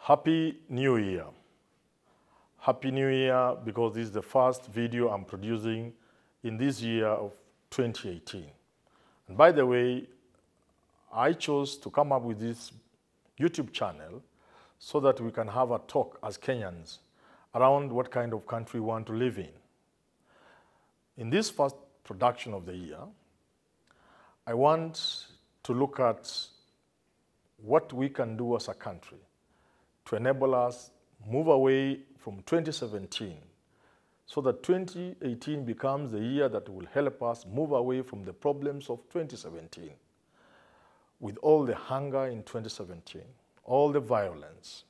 Happy New Year. Happy New Year because this is the first video I'm producing in this year of 2018. And by the way, I chose to come up with this YouTube channel so that we can have a talk as Kenyans around what kind of country we want to live in. In this first production of the year, I want to look at what we can do as a country to enable us move away from 2017 so that 2018 becomes the year that will help us move away from the problems of 2017 with all the hunger in 2017, all the violence,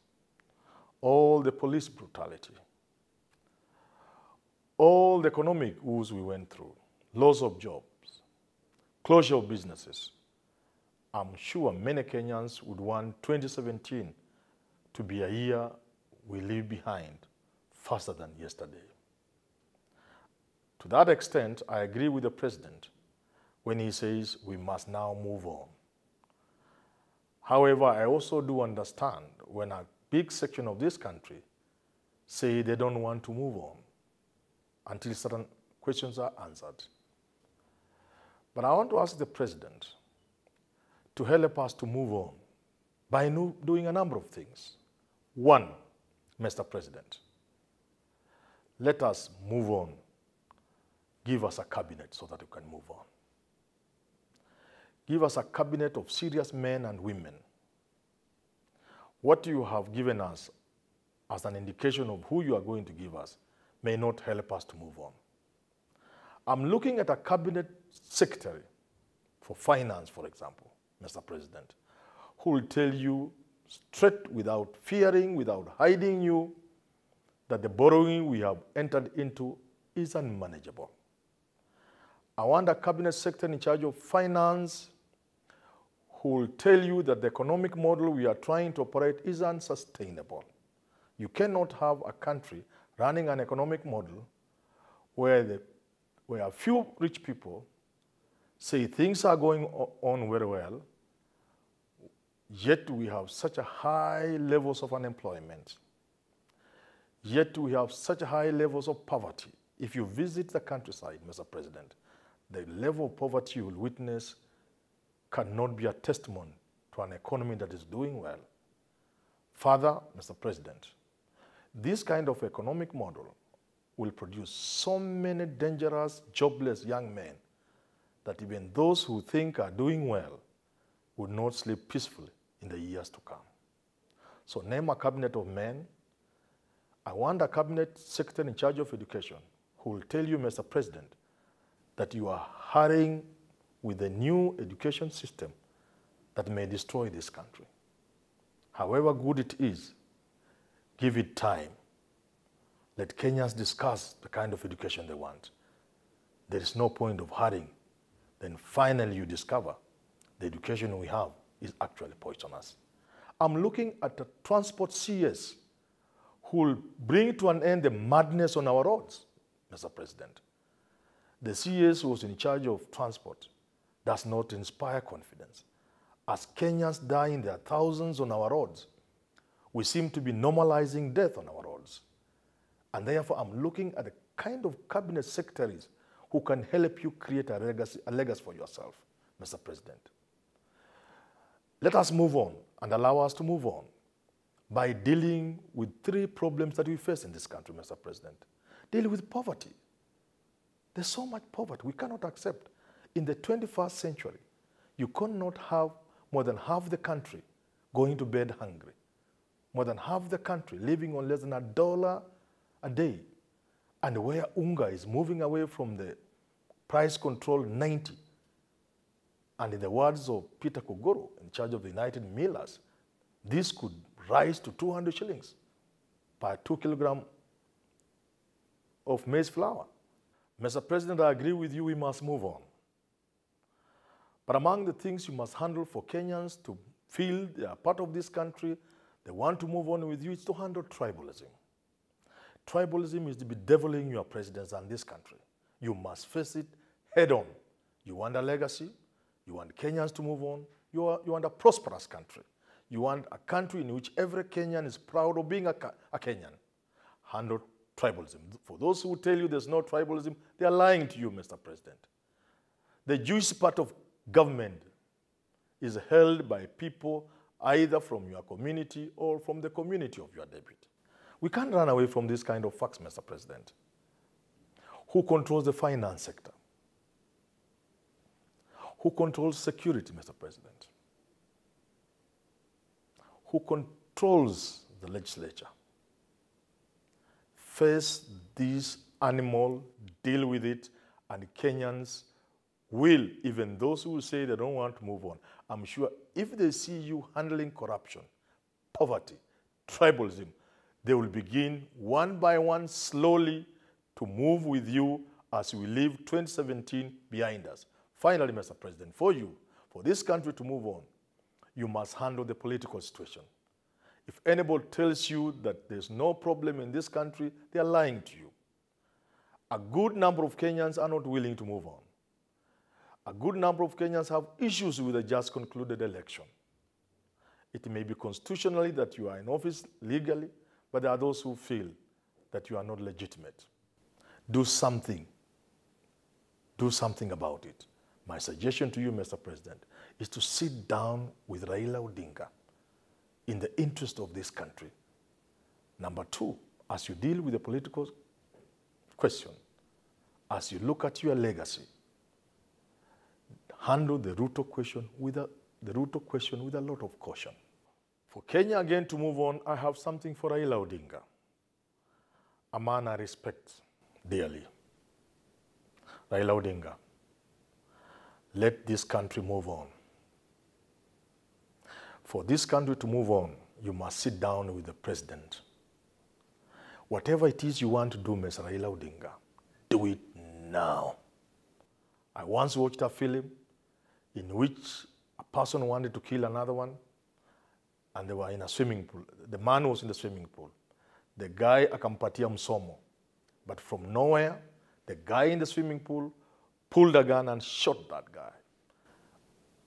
all the police brutality, all the economic woes we went through, loss of jobs, closure of businesses. I'm sure many Kenyans would want 2017 to be a year we leave behind faster than yesterday. To that extent, I agree with the president when he says we must now move on. However, I also do understand when a big section of this country say they don't want to move on until certain questions are answered. But I want to ask the president to help us to move on by doing a number of things. One, Mr. President, let us move on. Give us a cabinet so that we can move on. Give us a cabinet of serious men and women. What you have given us as an indication of who you are going to give us may not help us to move on. I'm looking at a cabinet secretary for finance, for example, Mr. President, who will tell you straight without fearing, without hiding you, that the borrowing we have entered into is unmanageable. I want a cabinet secretary in charge of finance who will tell you that the economic model we are trying to operate is unsustainable. You cannot have a country running an economic model where a few rich people say things are going on very well, yet we have such a high levels of unemployment, yet we have such high levels of poverty. If you visit the countryside, Mr. President, the level of poverty you will witness cannot be a testimony to an economy that is doing well. Further, Mr. President, this kind of economic model will produce so many dangerous, jobless young men that even those who think are doing well would not sleep peacefully in the years to come. So name a cabinet of men. I want a cabinet secretary in charge of education who will tell you, Mr. President, that you are hurrying with the new education system that may destroy this country. However good it is, give it time. Let Kenyans discuss the kind of education they want. There is no point of hurrying. Then finally you discover the education we have is actually poisonous. I'm looking at a transport CS who will bring to an end the madness on our roads, Mr. President. The CS who was in charge of transport does not inspire confidence. As Kenyans die in their thousands on our roads, we seem to be normalizing death on our roads. And therefore, I'm looking at the kind of cabinet secretaries who can help you create a legacy for yourself, Mr. President. Let us move on and allow us to move on by dealing with three problems that we face in this country, Mr. President. Deal with poverty. There's so much poverty we cannot accept. In the 21st century, you cannot have more than half the country going to bed hungry. More than half the country living on less than $1 a day. And where UNGA is moving away from the price control 90. And in the words of Peter Kogoro, in charge of the United Millers, this could rise to 200 shillings per 2 kilograms of maize flour. Mr. President, I agree with you, we must move on. But among the things you must handle for Kenyans to feel they are part of this country, they want to move on with you, is to handle tribalism. Tribalism is to be bedeviling your presidents and this country. You must face it head on. You want a legacy, you want Kenyans to move on, you want a prosperous country. You want a country in which every Kenyan is proud of being a Kenyan. Handle tribalism. For those who tell you there's no tribalism, they are lying to you, Mr. President. The Jewish part of government is held by people either from your community or from the community of your deputy. We can't run away from this kind of facts, Mr. President. Who controls the finance sector? Who controls security, Mr. President? Who controls the legislature? Face this animal, deal with it, and Kenyans will, even those who say they don't want to move on, I'm sure if they see you handling corruption, poverty, tribalism, they will begin one by one slowly to move with you as we leave 2017 behind us. Finally, Mr. President, for you, for this country to move on, you must handle the political situation. If anybody tells you that there's no problem in this country, they are lying to you. A good number of Kenyans are not willing to move on. A good number of Kenyans have issues with the just concluded election. It may be constitutionally that you are in office legally, but there are those who feel that you are not legitimate. Do something. Do something about it. My suggestion to you, Mr. President, is to sit down with Raila Odinga in the interest of this country. Number two, as you deal with the political question, as you look at your legacy, handle the Ruto question with a lot of caution. For Kenya again to move on, I have something for Raila Odinga, a man I respect dearly. Raila Odinga, let this country move on. For this country to move on, you must sit down with the president. Whatever it is you want to do, Mr. Raila Odinga, do it now. I once watched a film in which a person wanted to kill another one, and they were in a swimming pool. The man was in the swimming pool. The guy akampatia msomo. But from nowhere, the guy in the swimming pool pulled a gun and shot that guy.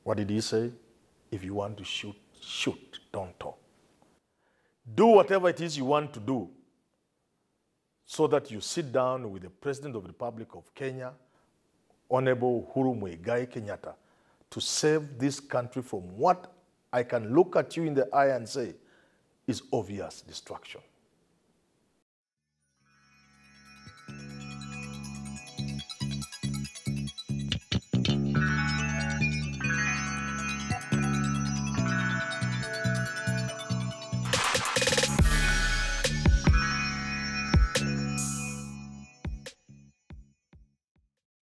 What did he say? If you want to shoot, shoot, don't talk. Do whatever it is you want to do so that you sit down with the President of the Republic of Kenya, Honorable Uhuru Kenyatta, to save this country from what I can look at you in the eye and say is obvious destruction.